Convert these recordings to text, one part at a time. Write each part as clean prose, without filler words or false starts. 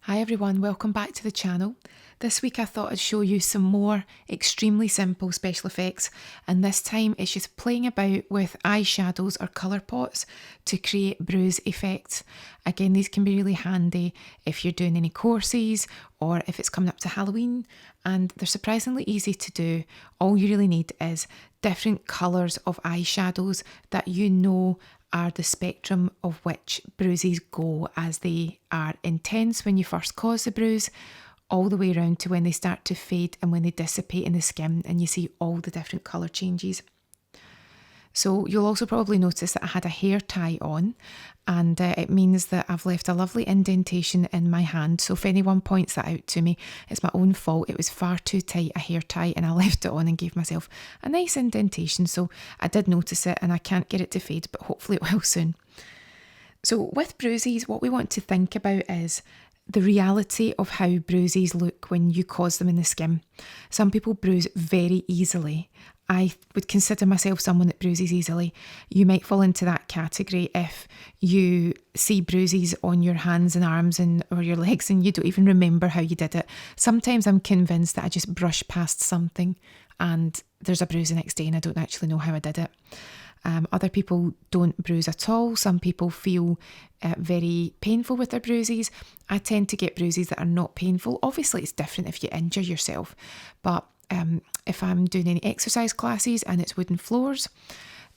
Hi everyone, welcome back to the channel. This week I thought I'd show you some more extremely simple special effects, and this time it's just playing about with eyeshadows or colour pots to create bruise effects. Again, these can be really handy if you're doing any courses or if it's coming up to Halloween, and they're surprisingly easy to do. All you really need is different colours of eyeshadows that you know are the spectrum of which bruises go, as they are intense when you first cause the bruise, all the way around to when they start to fade and when they dissipate in the skin and you see all the different colour changes. So you'll also probably notice that I had a hair tie on, and it means that I've left a lovely indentation in my hand. So if anyone points that out to me, it's my own fault. It was far too tight a hair tie and I left it on and gave myself a nice indentation. So I did notice it and I can't get it to fade, but hopefully it will soon. So with bruises, what we want to think about is the reality of how bruises look when you cause them in the skin. Some people bruise very easily. I would consider myself someone that bruises easily. You might fall into that category if you see bruises on your hands and arms or your legs and you don't even remember how you did it. Sometimes I'm convinced that I just brush past something and there's a bruise the next day and I don't actually know how I did it. Other people don't bruise at all. Some people feel very painful with their bruises. I tend to get bruises that are not painful. Obviously, it's different if you injure yourself, but if I'm doing any exercise classes and it's wooden floors,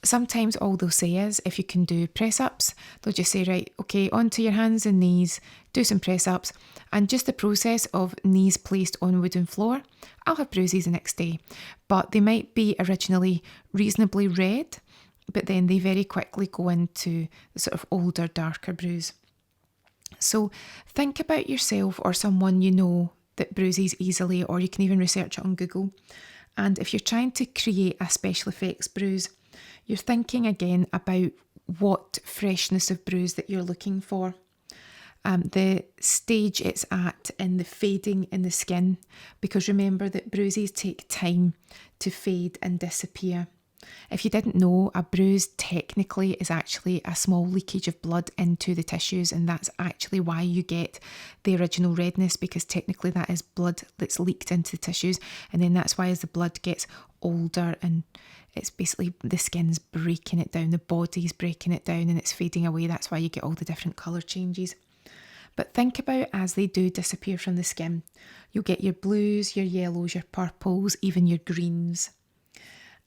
sometimes all they'll say is if you can do press-ups, they'll just say, right, okay, onto your hands and knees, do some press-ups, and just the process of knees placed on wooden floor, I'll have bruises the next day, but they might be originally reasonably red, but then they very quickly go into the sort of older, darker bruise. So think about yourself or someone you know that bruises easily, or you can even research it on Google. And if you're trying to create a special effects bruise, you're thinking again about what freshness of bruise that you're looking for. The stage it's at in the fading in the skin, because remember that bruises take time to fade and disappear. If you didn't know, a bruise technically is actually a small leakage of blood into the tissues, and that's actually why you get the original redness, because technically that is blood that's leaked into the tissues, and then that's why as the blood gets older and it's basically the skin's breaking it down, the body's breaking it down and it's fading away, that's why you get all the different colour changes. But think about as they do disappear from the skin, you'll get your blues, your yellows, your purples, even your greens.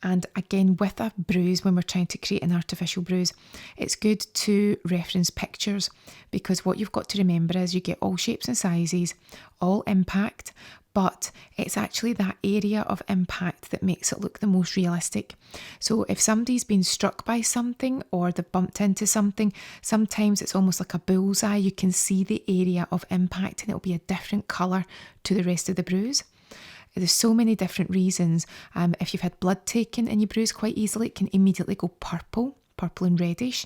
And again, with a bruise, when we're trying to create an artificial bruise, it's good to reference pictures, because what you've got to remember is you get all shapes and sizes, all impact, but it's actually that area of impact that makes it look the most realistic. So if somebody's been struck by something or they've bumped into something, sometimes it's almost like a bullseye. You can see the area of impact and it'll be a different colour to the rest of the bruise. There's so many different reasons. If you've had blood taken and you bruise quite easily, it can immediately go purple and reddish.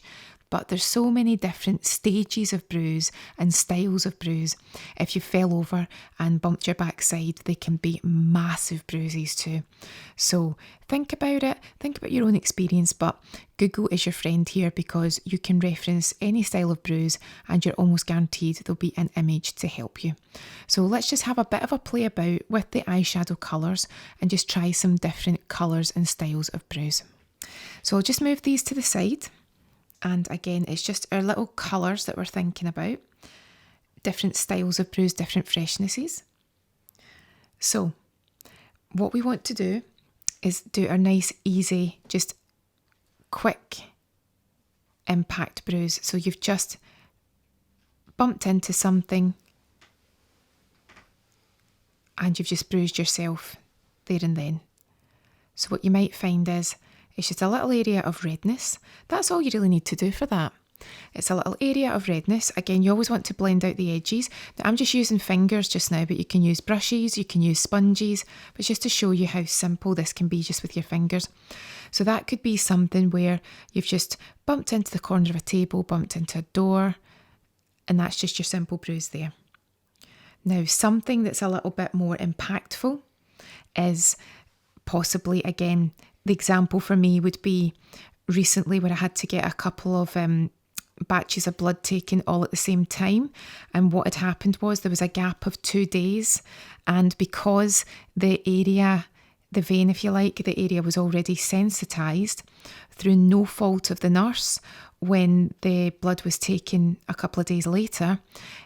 But there's so many different stages of bruise and styles of bruise. If you fell over and bumped your backside, they can be massive bruises too. So think about it, think about your own experience, but Google is your friend here, because you can reference any style of bruise and you're almost guaranteed there'll be an image to help you. So let's just have a bit of a play about with the eyeshadow colours and just try some different colours and styles of bruise. So I'll just move these to the side. And again, it's just our little colours that we're thinking about. Different styles of bruise, different freshnesses. So what we want to do is do our nice, easy, just quick impact bruise. So you've just bumped into something and you've just bruised yourself there and then. So what you might find is it's just a little area of redness. That's all you really need to do for that. It's a little area of redness. Again, you always want to blend out the edges. Now, I'm just using fingers just now, but you can use brushes, you can use sponges, but just to show you how simple this can be just with your fingers. So that could be something where you've just bumped into the corner of a table, bumped into a door, and that's just your simple bruise there. Now, something that's a little bit more impactful is possibly, again, the example for me would be recently where I had to get a couple of batches of blood taken all at the same time, and what had happened was there was a gap of 2 days, and because the area, the vein if you like, the area was already sensitised through no fault of the nurse. When the blood was taken a couple of days later,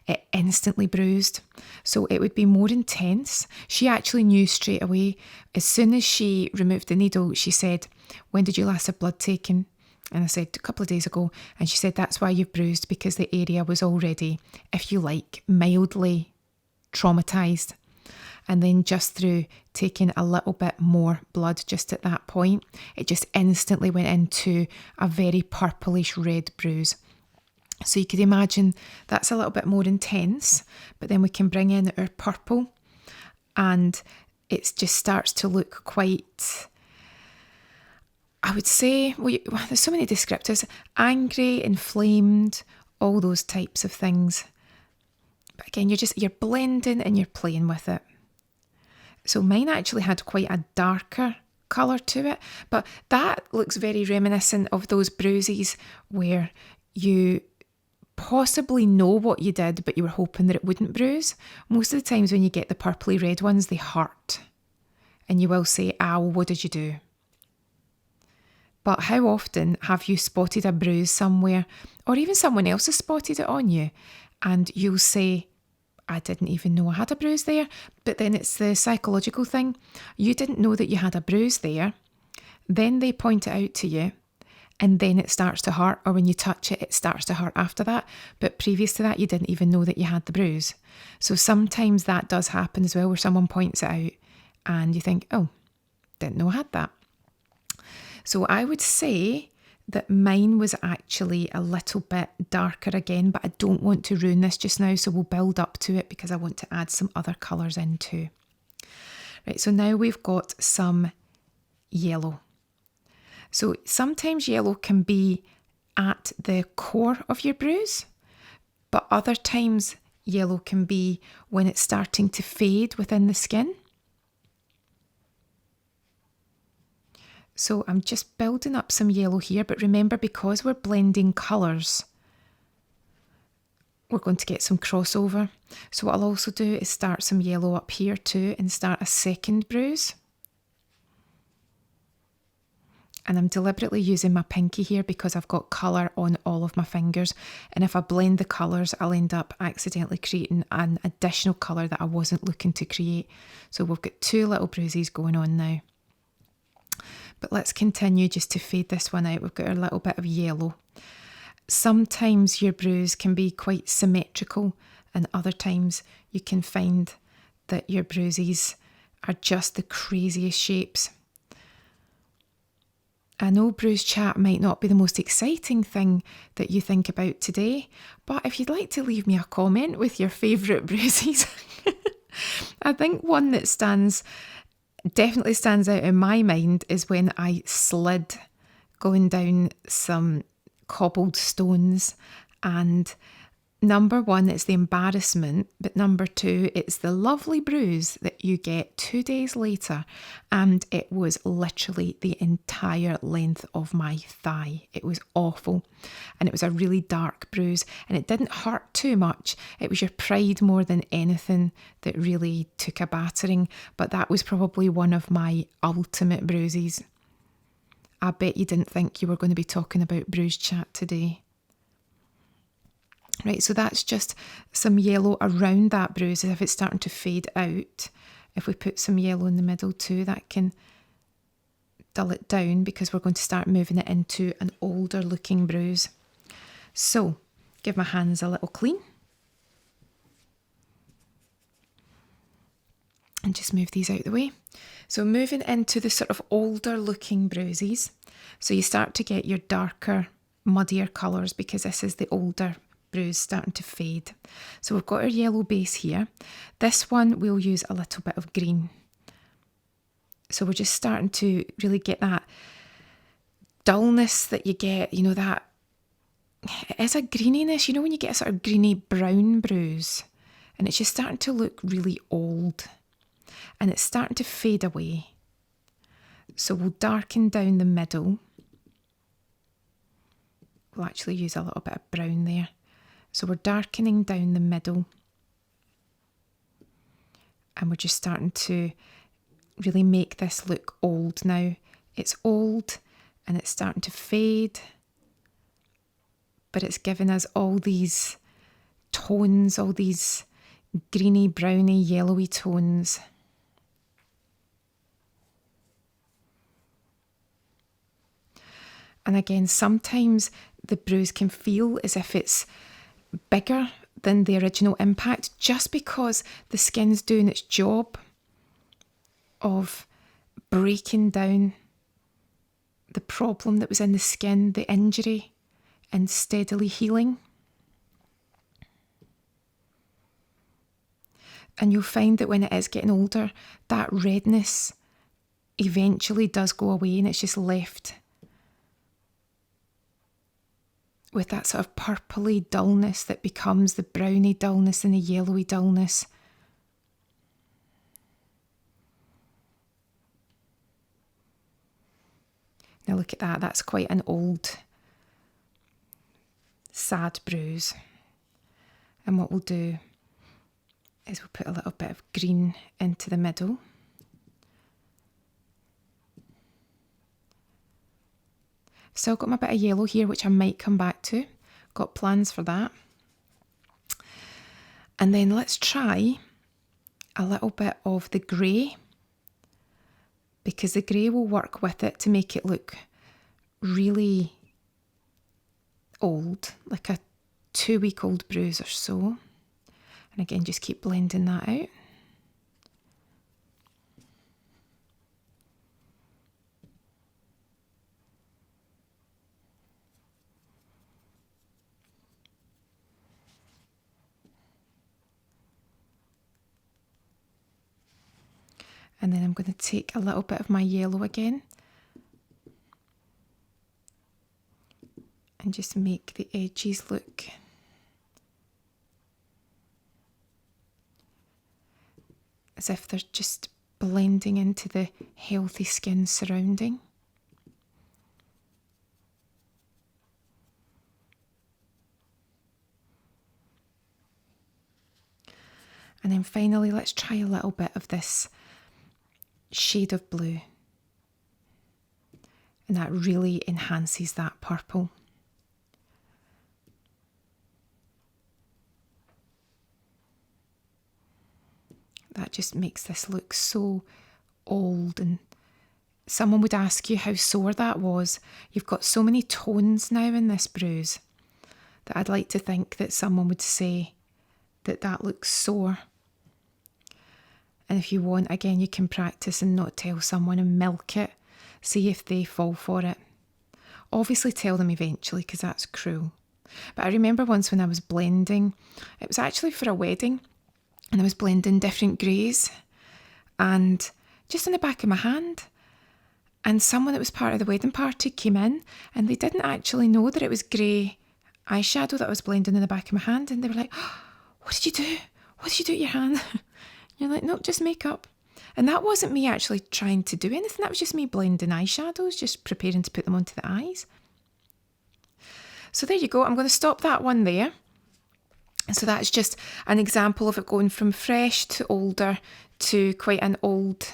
it instantly bruised. So it would be more intense. She actually knew straight away. As soon as she removed the needle, she said, "When did you last have blood taken?" And I said, "A couple of days ago." And she said, "That's why you've bruised, because the area was already, if you like, mildly traumatised." And then just through taking a little bit more blood just at that point, it just instantly went into a very purplish red bruise. So you could imagine that's a little bit more intense, but then we can bring in our purple and it just starts to look quite, I would say, well, there's so many descriptors: angry, inflamed, all those types of things. But again, you're blending and you're playing with it. So mine actually had quite a darker colour to it, but that looks very reminiscent of those bruises where you possibly know what you did, but you were hoping that it wouldn't bruise. Most of the times when you get the purpley red ones, they hurt. And you will say, "Ow, what did you do?" But how often have you spotted a bruise somewhere, or even someone else has spotted it on you, and you'll say, "I didn't even know I had a bruise there." But then it's the psychological thing. You didn't know that you had a bruise there. Then they point it out to you, and then it starts to hurt, or when you touch it, it starts to hurt after that. But previous to that, you didn't even know that you had the bruise. So sometimes that does happen as well, where someone points it out and you think, "Oh, didn't know I had that." So I would say that mine was actually a little bit darker again, but I don't want to ruin this just now, so we'll build up to it because I want to add some other colours in too. Right, so now we've got some yellow. So sometimes yellow can be at the core of your bruise, but other times yellow can be when it's starting to fade within the skin. So I'm just building up some yellow here, but remember, because we're blending colours, we're going to get some crossover. So what I'll also do is start some yellow up here too and start a second bruise. And I'm deliberately using my pinky here because I've got colour on all of my fingers. And if I blend the colours, I'll end up accidentally creating an additional colour that I wasn't looking to create. So we've got 2 little bruises going on now. But let's continue just to fade this one out. We've got a little bit of yellow. Sometimes your bruise can be quite symmetrical, and other times you can find that your bruises are just the craziest shapes. I know bruise chat might not be the most exciting thing that you think about today, but if you'd like to leave me a comment with your favourite bruises, I think one that definitely stands out in my mind is when I slid going down some cobbled stones, and number one, it's the embarrassment, but number two, it's the lovely bruise that you get 2 days later, and it was literally the entire length of my thigh. It was awful, and it was a really dark bruise, and it didn't hurt too much. It was your pride more than anything that really took a battering, but that was probably one of my ultimate bruises. I bet you didn't think you were going to be talking about bruise chat today. Right, so that's just some yellow around that bruise as if it's starting to fade out. If we put some yellow in the middle too, that can dull it down because we're going to start moving it into an older looking bruise. So, give my hands a little clean. And just move these out the way. So moving into the sort of older looking bruises. So you start to get your darker, muddier colours because this is the older bruise starting to fade. So we've got our yellow base here. This one we'll use a little bit of green. So we're just starting to really get that dullness that you get, that it is a greeniness, when you get a sort of greeny brown bruise and it's just starting to look really old and it's starting to fade away. So we'll darken down the middle. we'll actually use a little bit of brown there. So we're darkening down the middle. And we're just starting to really make this look old now. It's old and it's starting to fade, but it's giving us all these tones, all these greeny, browny, yellowy tones. And again, sometimes the bruise can feel as if it's bigger than the original impact, just because the skin's doing its job of breaking down the problem that was in the skin, the injury, and steadily healing. And you'll find that when it is getting older, that redness eventually does go away, and it's just left with that sort of purpley dullness that becomes the browny dullness and the yellowy dullness. Now look at that, that's quite an old, sad bruise. And what we'll do is we'll put a little bit of green into the middle. Still got my bit of yellow here, which I might come back to. Got plans for that. And then let's try a little bit of the grey, because the grey will work with it to make it look really old, like a 2-week-old bruise or so. And again, just keep blending that out. And then I'm going to take a little bit of my yellow again and just make the edges look as if they're just blending into the healthy skin surrounding. And then finally, let's try a little bit of this shade of blue, and that really enhances that purple. That just makes this look so old, and someone would ask you how sore that was. You've got so many tones now in this bruise that I'd like to think that someone would say that that looks sore. And if you want, again, you can practice and not tell someone and milk it. See if they fall for it. Obviously tell them eventually, because that's cruel. But I remember once when I was blending, it was actually for a wedding, and I was blending different greys, and just in the back of my hand. And someone that was part of the wedding party came in, and they didn't actually know that it was grey eyeshadow that I was blending in the back of my hand. And they were like, oh, what did you do? What did you do to your hand? You're like, nope, just makeup. And that wasn't me actually trying to do anything. That was just me blending eyeshadows, just preparing to put them onto the eyes. So there you go. I'm going to stop that one there. So that's just an example of it going from fresh to older to quite an old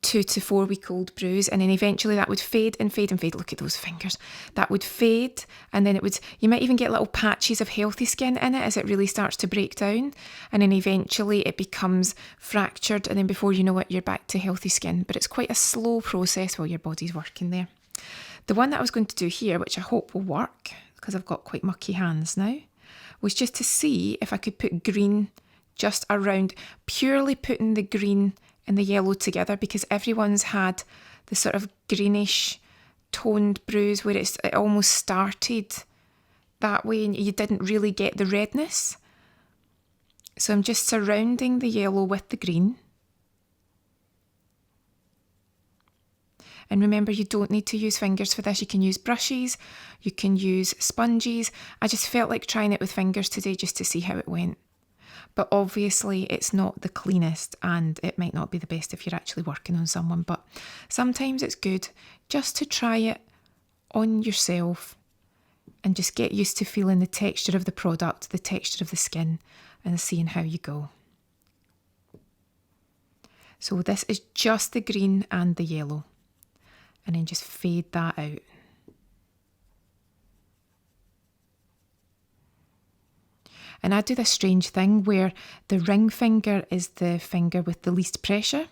2 to 4 week old bruise, and then eventually that would fade and fade and fade. Look at those fingers. That would fade, and then it would, you might even get little patches of healthy skin in it as it really starts to break down, and then eventually it becomes fractured, and then before you know it, you're back to healthy skin. But it's quite a slow process while your body's working there. The one that I was going to do here, which I hope will work, because I've got quite mucky hands now, was just to see if I could put green just around, purely putting the green and the yellow together, because everyone's had the sort of greenish toned bruise where it almost started that way and you didn't really get the redness. So I'm just surrounding the yellow with the green. And remember, you don't need to use fingers for this. You can use brushes, you can use sponges. I just felt like trying it with fingers today just to see how it went. But obviously it's not the cleanest, and it might not be the best if you're actually working on someone, but sometimes it's good just to try it on yourself and just get used to feeling the texture of the product, the texture of the skin, and seeing how you go. So this is just the green and the yellow, and then just fade that out. And I do this strange thing where the ring finger is the finger with the least pressure.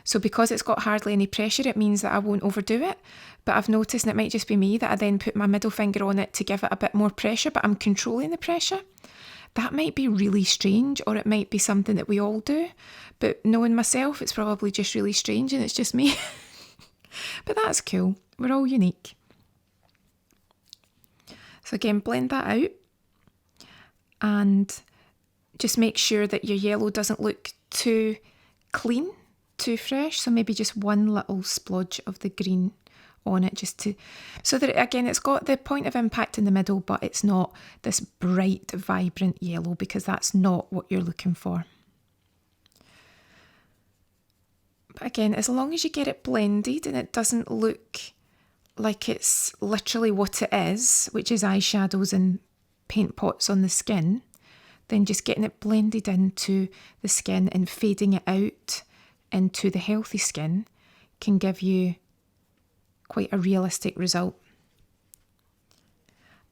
So because it's got hardly any pressure, it means that I won't overdo it. But I've noticed, and it might just be me, that I then put my middle finger on it to give it a bit more pressure, but I'm controlling the pressure. That might be really strange, or it might be something that we all do. But knowing myself, it's probably just really strange and it's just me. But that's cool. We're all unique. So again, blend that out. And just make sure that your yellow doesn't look too clean, too fresh. So maybe just one little splodge of the green on it, just to, so that again, it's got the point of impact in the middle, but it's not this bright, vibrant yellow, because that's not what you're looking for. But again, as long as you get it blended and it doesn't look like it's literally what it is, which is eyeshadows and paint pots on the skin, then just getting it blended into the skin and fading it out into the healthy skin can give you quite a realistic result.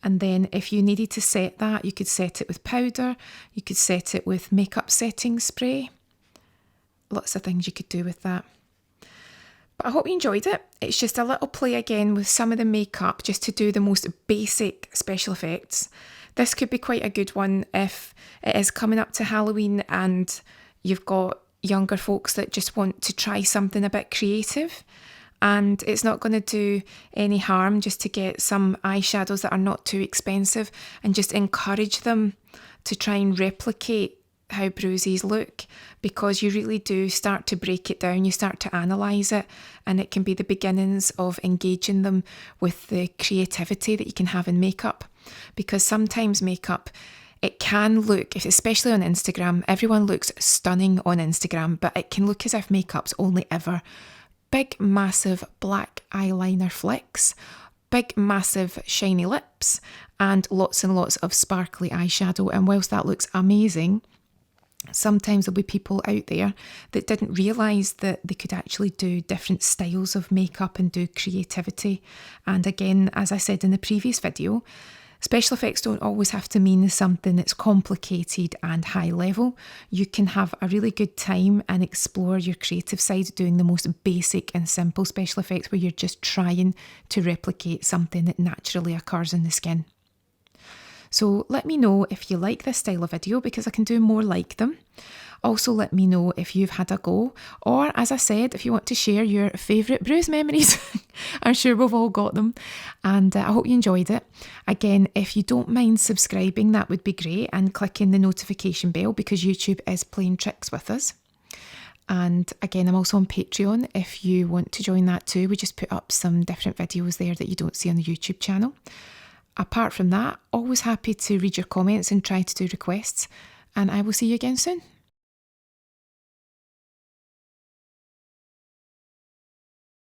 And then if you needed to set that, you could set it with powder, you could set it with makeup setting spray. Lots of things you could do with that. But I hope you enjoyed it. It's just a little play again with some of the makeup, just to do the most basic special effects. This could be quite a good one if it is coming up to Halloween and you've got younger folks that just want to try something a bit creative. And it's not going to do any harm just to get some eyeshadows that are not too expensive and just encourage them to try and replicate how bruises look, because you really do start to break it down, you start to analyse it, and it can be the beginnings of engaging them with the creativity that you can have in makeup. Because sometimes makeup, it can look, especially on Instagram, everyone looks stunning on Instagram, but it can look as if makeup's only ever big massive black eyeliner flicks, big massive shiny lips, and lots of sparkly eyeshadow. And whilst that looks amazing, sometimes there'll be people out there that didn't realise that they could actually do different styles of makeup and do creativity. And again, as I said in the previous video, special effects don't always have to mean something that's complicated and high level. You can have a really good time and explore your creative side doing the most basic and simple special effects where you're just trying to replicate something that naturally occurs in the skin. So let me know if you like this style of video, because I can do more like them. Also let me know if you've had a go, or as I said, if you want to share your favourite bruise memories. I'm sure we've all got them, and I hope you enjoyed it. Again, if you don't mind subscribing, that would be great, and clicking the notification bell, because YouTube is playing tricks with us. And again, I'm also on Patreon if you want to join that too. We just put up some different videos there that you don't see on the YouTube channel. Apart from that, always happy to read your comments and try to do requests, and I will see you again soon.